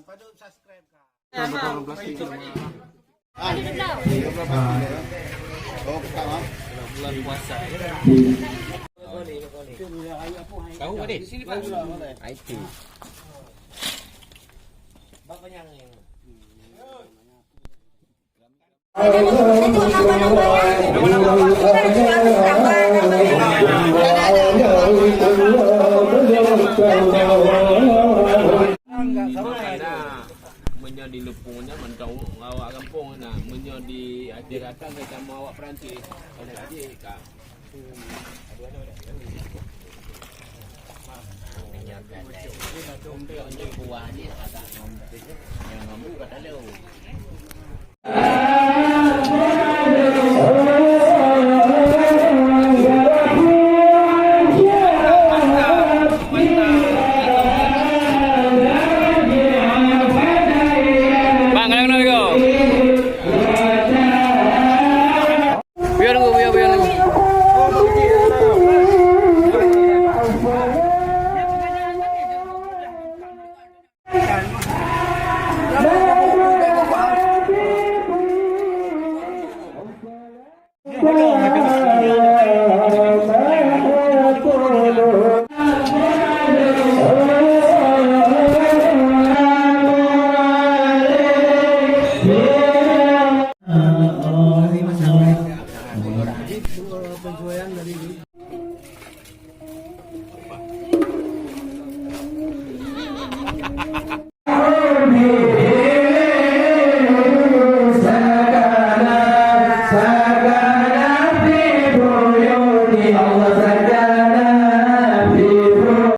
Pada subscribe ka. Bulan puasa. Tahu ada di sini Pak. IT. Bapa yang di lepungnya mentau awak kampung nak di akhir-akhir kita mau awak Perancis ada lagi kak yang ngomong kata lu Allah